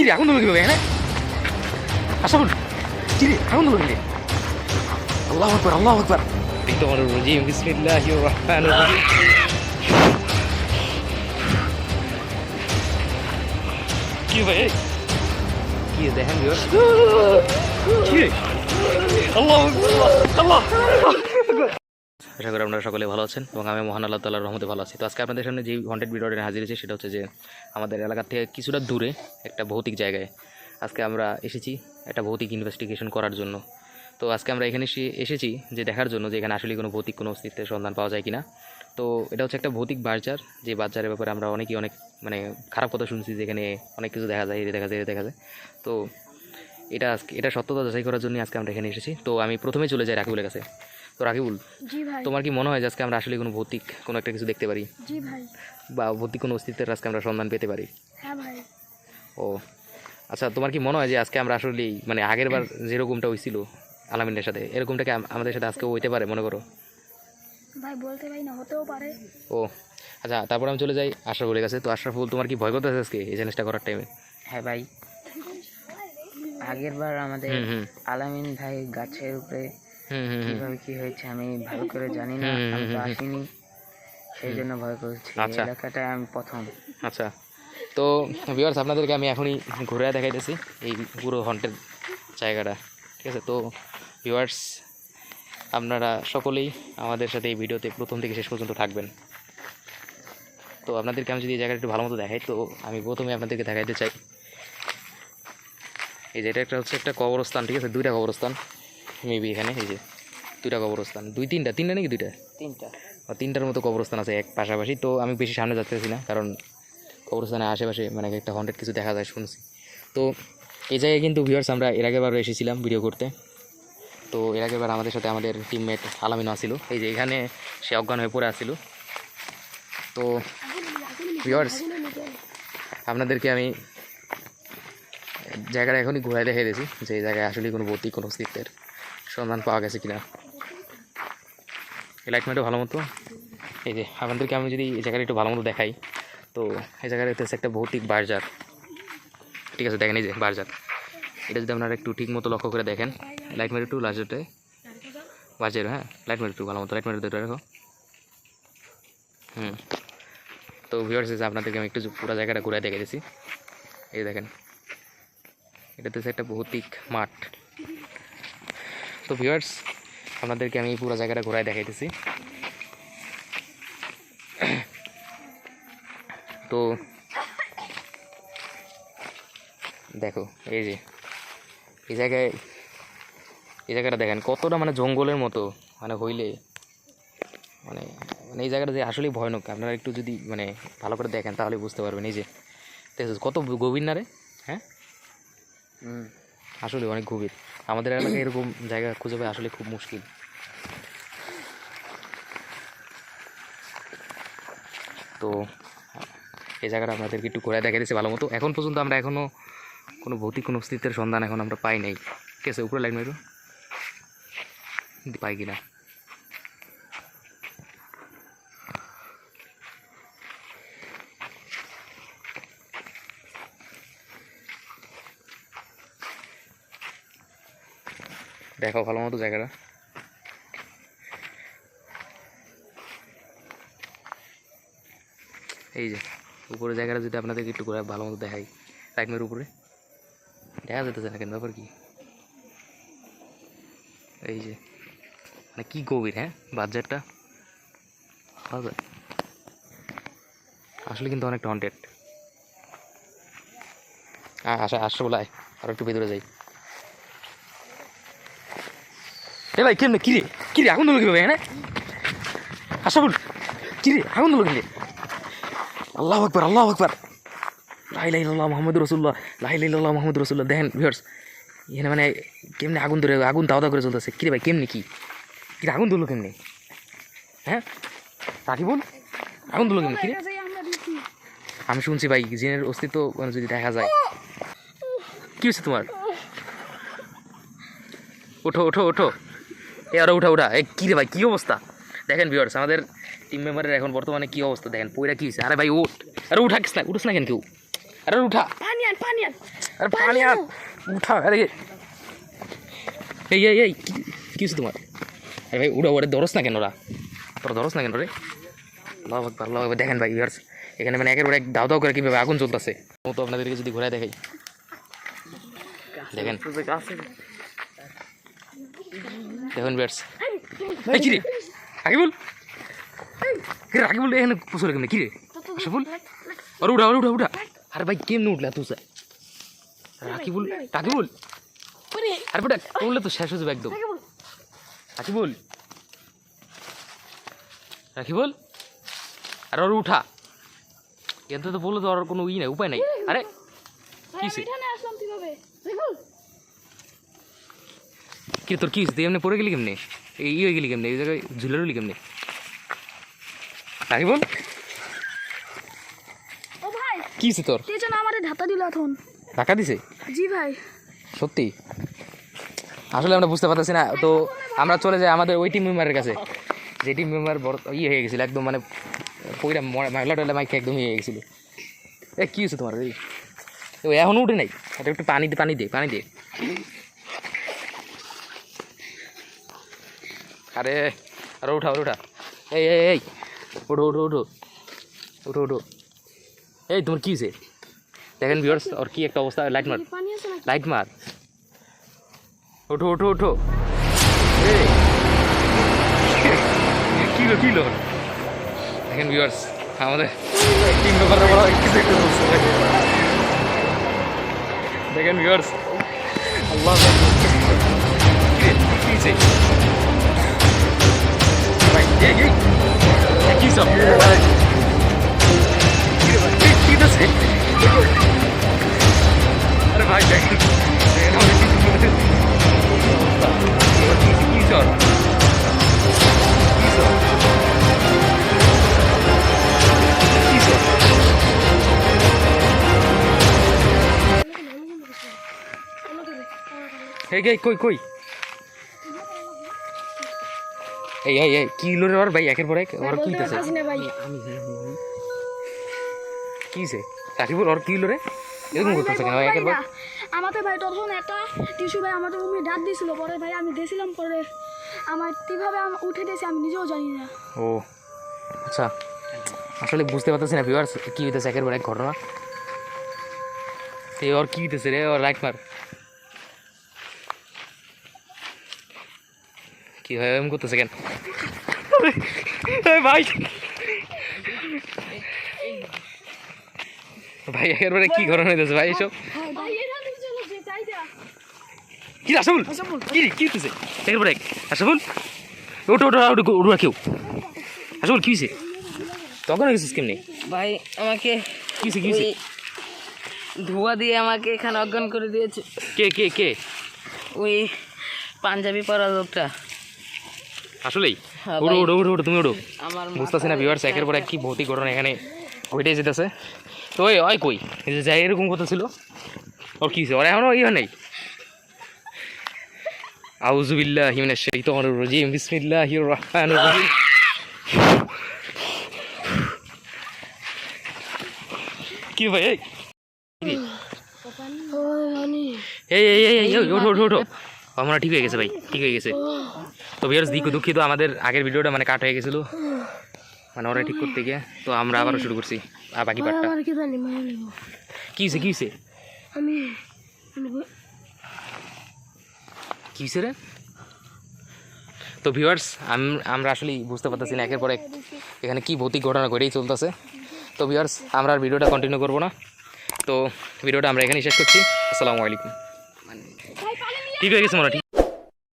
কিরে আগুন ধরলো কিভাবে হ্যাঁ আশরাফুল কিরে আগুন ধরলো কিরে আল্লাহু আকবার আল্লাহু আকবার বিসমিল্লাহির রাজিম বিসমিল্লাহির রহমানির রহিম কি ভাই কি দেখেন কি আল্লাহু আকবার আল্লাহ আশা করি আপনারা সকলে ভালো আছেন এবং আমি মহান আল্লাহ তাআলার রহমতে ভালো আছি। তো আজকে আপনাদের সামনে যে কন্টেন্ট ভিডিওটা হাজির হয়েছে সেটা হচ্ছে যে আমাদের এলাকা থেকে কিছুটা দূরে একটা ভৌতিক জায়গায় আজকে আমরা এসেছি একটা ভৌতিক ইনভেস্টিগেশন করার জন্য। তো আজকে আমরা এখানে এসেছি যে দেখার জন্য যে এখানে আসলে কোনো ভৌতিক কোনো অস্তিত্বের সন্ধান পাওয়া যায় কিনা। তো এটা হচ্ছে একটা ভৌতিক বাজার, যে বাজারের ব্যাপারে আমরা অনেক মানে খারাপ কথা শুনছি, যে এখানে অনেক কিছু দেখা যায়, দেখা যায়। তো এটা সত্যতা যাচাই করার জন্য আজকে আমরা এখানে এসেছি। তো আমি প্রথমে চলে যাই রাকিবুলের কাছে। তো রাকিবুল, জি ভাই, তোমার কি মনে হয় যে আজকে আমরা আসলে কোনো ভৌতিক কোনো একটা কিছু দেখতে পারি? জি ভাই। বা ভৌতিক কোনো অস্তিত্বের আজকে আমরা সন্ধান পেতে পারি? হ্যাঁ ভাই। ও আচ্ছা, তোমার কি মনে হয় যে আজকে আমরা আসলেই মানে আগের বার যেরকমটা হয়েছিল আলামিনের সাথে, এরকমটাকে আমাদের সাথে আজকেও হইতে পারে মনে করো? ভাই বলতে পারি না, হতেও পারে। ও আচ্ছা, তারপর আমি চলে যাই আশরাফুলের কাছে। তো আশরাফুল, তোমার কি ভয় করতে আছে আজকে এই জিনিসটা করার টাইমে? হ্যাঁ ভাই, আগের বার আমাদের আলামিন ভাই গাছের উপরে কিভাবে কি হয়েছে আমি ভালো করে জানি না, আমি তো আসিনি, সেই জন্য ভয় করছি। আচ্ছা। এলাকাটায় আমি প্রথম। আচ্ছা, তো ভিউয়ার্স, আপনাদেরকে আমি এখনই ঘুরে দেখাইতেছি এই পুরো হন্টের জায়গাটা, ঠিক আছে? তো ভিউয়ার্স, আপনারা সকলেই আমাদের সাথে এই ভিডিওতে প্রথম থেকে শেষ পর্যন্ত থাকবেন। তো আপনাদেরকে আমি যদি এই জায়গাটা একটু ভালো মতো দেখাই, তো আমি প্রথমে আপনাদেরকে দেখাইতে চাই এই যে এটা হচ্ছে একটা কবরস্থান, ঠিক আছে? দুইটা কবরস্থান মেবি এখানে, এই যে দুইটা কবরস্থান, তিনটা নাকি তিনটার মতো কবরস্থান আছে এক পাশাপাশি। তো আমি বেশি সামনে যাচ্তেছি না, কারণ কবরস্থানের আশেপাশে মানে একটা হন্টেড কিছু দেখা যায় শুনছি। তো এই জায়গায় কিন্তু ভিউয়ার্স আমরা এর আগেবারও এসেছিলাম ভিডিও করতে। তো এর আগেবার আমাদের সাথে আমাদের টিমমেট আলামিন আসছিল, এই যে এখানে সে অজ্ঞান হয়ে পড়ে আসছিল। তো ভিউয়ার্স, আপনাদেরকে আমি জায়গাটা এখনই ঘোরায় দেখিয়ে দিয়েছি যে এই জায়গায় আসলে কোনো ভৌতিক কোনো অস্তিত্বের সন্ধান পাওয়া গেছে কিনা। এই লাইটমেটও ভালো মতো, এই যে আপনাদেরকে আমি যদি এই জায়গাটা একটু ভালো মতো দেখাই, তো এই জায়গাটা হচ্ছে একটা ভৌতিক বাজার, ঠিক আছে? দেখেন এই যে বাজার, এটা যদি আপনারা একটু ঠিক মতো লক্ষ্য করে দেখেন, লাইট মেরে একটু লাস্টে বাজার, হ্যাঁ লাইট মেরে একটু ভালো মতো লাইট মেরে ধরে রাখো। তো ভিউয়ার্স, আপনাদেরকে আমি একটু পুরো জায়গাটা ঘুরে দেখে দিয়েছি। এই দেখেন, এটা হচ্ছে একটা ভৌতিক মাঠ। তো ভিউয়ার্স, আপনাদেরকে আমি পুরো জায়গাটা ঘোরায় দেখাইতেছি। তো দেখো এই যে এই জায়গাটা দেখেন কতটা মানে জঙ্গলের মতো মানে হইলে মানে মানে এই জায়গাটা যে আসলেই ভয়ানক। আপনারা একটু যদি মানে ভালো করে দেখেন তাহলে বুঝতে পারবেন। এই যে কত গভীর না রে? হ্যাঁ, আসলে অনেক গভীর। আমাদের এলাকায় এরকম জায়গা খুঁজে পাওয়া আসলে খুব মুশকিল। তো এই জায়গাটা আপনাদেরকে একটু ঘোরায় দেখা দিয়েছে ভালো মতো। এখন পর্যন্ত আমরা এখনও কোনো ভৌতিক কোনো অস্তিত্বের সন্ধান এখন আমরা পাই নাই, ঠিক আছে? উপরে লাইন মেরো পাই কিনা। দেখো ভালো মতো জায়গাটা, এই যে উপরে জায়গাটা যদি আপনাদেরকে একটু করে ভালো মতো দেখাই, লাইটমের উপরে দেখা যেতেছে না কেন, ব্যাপার কি? এই যে মানে কি গভীর, হ্যাঁ বাজারটা আসলে কিন্তু অনেকটা হন্টেড। আসছে বলায় আর একটু ভেতরে যাই। এ ভাই কেমনে কিরে আগুন ধরলো কিভাবে হ্যাঁ আশরাফুল? কিরে আগুন ধরলো কিরে? আল্লাহু আকবার আল্লাহু আকবার, লা ইলাহা ইল্লাল্লাহ মুহাম্মাদুর রাসূলুল্লাহ, লা ইলাহা ইল্লাল্লাহ মুহাম্মাদুর রাসূলুল্লাহ। দেখেন ভিউয়ার্স, এখানে মানে কেমনে আগুন দাওয়া করে চলতেছে। কিরে ভাই কেমনি কি আগুন ধরলো কেমনি? হ্যাঁ রাকিবুল, আগুন ধরলো কেমনি? কিরে আমি শুনছি ভাই জিনের অস্তিত্ব যদি দেখা যায়। কি হচ্ছে তোমার? ওঠো এ আরো উঠা এ কি রে ভাই, কি অবস্থা? দেখেন ভিউয়ার্স, আমাদের টিম মেম্বারের এখন বর্তমানে কি অবস্থা দেখেন। পয়রা কি হয়েছে? আরে ভাই উঠিস না কেন কেউ? আরে উঠা, পানি আন আরে পানি আর উঠা, আরে এই এই এই কি হচ্ছে তোমার? আরে ভাই উড়া ওরে ধরস না কেন ওরা? তোরা ধরস না কেন রে? আল্লাহু আকবার, আল্লাহু আকবার। দেখেন ভাই ভিউয়ার্স, এখানে মানে একেবারে দাও দাও করে কীভাবে আগুন চলতেছে। ও তো আপনাদেরকে যদি ঘোরায় দেখাই, দেখেন দেখুন ভিউয়ার্স। এই কি রে রাকিবুল, কি রে রাকিবুল এখানে পুষলে কেমনে? কি রে রাকিবুল? আরে উঠা উঠা উঠা। আরে ভাই কেমনে উঠলা তুই? রাকিবুল রাকিবুল, আরে বেটা উঠলে তো শেষ হয়ে যাবে একদম। রাকিবুল রাকিবুল, আরে ওর উঠা। কিন্তু তো বললো তো আর কোনো ই নাই, উপায় নাই। আরে কিসে কি তোর কি তুই এমনি পড়ে গেলি কেমনে? এই হয়ে গেলি কেমনে? এই জায়গায় ঝুলে রইলি কেমনে? রাকিবুল ও ভাই, কি হয়েছে তোর? কে যেন আমারে ধাক্কা দিল এখন। টাকা দিছে? জি ভাই। সত্যি? আসলে আমরা বুঝতে পারতেছি না, তো আমরা চলে যাই আমাদের ওই টিম মেম্বারের কাছে, যে টিম মেম্বার বড় ইয়ে হয়ে গেছিলো একদম, মানে পইরা ময়লা টয়লা মাইকে একদম ইয়ে হয়ে গেছিলো। এ কী হয়েছে তোমার? এই ও এখনও উঠে নাই? এটা একটু পানি দে, পানি দে, পানি দে। আরে আরে উঠা উঠা। এই এই এই ওঠো ওঠো ওঠো ওঠো ওঠো। এই তোমার কী হয়েছে? দেখেন ভিউয়ার্স ওর কি একটা অবস্থা। লাইট মার, পানি আছে না? লাইট মার। ওঠো ওঠো ওঠো। Kilo kilo. দেখেন ভিউয়ার্স আমাদের টিম মেম্বাররা বড় কিছু একটা বলছে। দেখেন ভিউয়ার্স, আল্লাহ ভাই কি সব কি আছে? আরে ভাই দেখেন কি সব কই কই এই এই এই কি হলো রে ওর? ভাই একের পর এক ওর কি হইতেছে? কি হইছে রাকিবুল? ওর কি হলো রে? এরকম করতেছে কেন একের পর? আমাদের ভাই তখন একটা টিস্যু ভাই আমাদের রুমে ডাক দিয়েছিল, পরে ভাই আমি দিয়েছিলাম, পরে আমার কীভাবে উঠে দিয়েছে আমি নিজেও জানি না। ও আচ্ছা, আসলে বুঝতে পারতেছি না ভিউয়ার্স কি হইতেছে একের পর এক ঘটনা। এই ওর কি হইতেছে রে? ওর লাইট মার। কি হয় এরকম করতেছে কেন? ভাই ভাই একেবারে কি ঘটনা হইতেছে ভাই এসব? কি আসল কি কি হইতেছে একেবারে? আসল ওটো ওটো ওটো ওটা কেউ আসল কি হয়েছে? তখন গেছিস কেমনি? ভাই আমাকে কি হয়েছে কি হয়েছে? ধোঁয়া দিয়ে আমাকে এখানে অজ্ঞান করে দিয়েছে। কে কে কে? ওই পাঞ্জাবি পরা লোকটা। আসলেই? হ্যাঁ ওটো ভাই। ওটো ওটো ওটো তুমি ওটো। আমার বুঝতেছি না ভিউয়ার্স একের পর এক কি ভৌতিক ঘটনা এখানে ঘটে যেতেছে। তো ওই ওই কই এই যে যাই এরকম কথা ছিল ওর কি হয়েছে? ওর এখনও ইয়ে নেই। আউযুবিল্লাহি মিনাশ শাইতানির রাজিম, বিসমিল্লাহির রহমানির রহিম। কি ভাই এই এই এই এই এই ওঠো ওঠো ওঠো। আমরা ঠিক হয়ে গেছে ভাই, ঠিক হয়ে গেছে। তো ভিউয়ার্স দুঃখিত, আমাদের আগের ভিডিওটা মানে কাট হয়ে গেছিলো, মানে ওরা ঠিক করতে গিয়ে। তো আমরা আবারও শুরু করছি আর বাকি পার্টটা। কি হয়েছে কি হয়েছে কি হয়েছে রে? তো ভিউয়ার্স আমরা আসলে বুঝতে পারতেছি না একের পর এক এখানে কি ভৌতিক ঘটনা ঘটেই চলতেছে। তো ভিউয়ার্স আমরা আর ভিডিওটা কন্টিনিউ করবো না, তো ভিডিওটা আমরা এখানেই শেষ করছি। আসসালামু আলাইকুম। ঠিক হয়ে গেছে মনে হয়।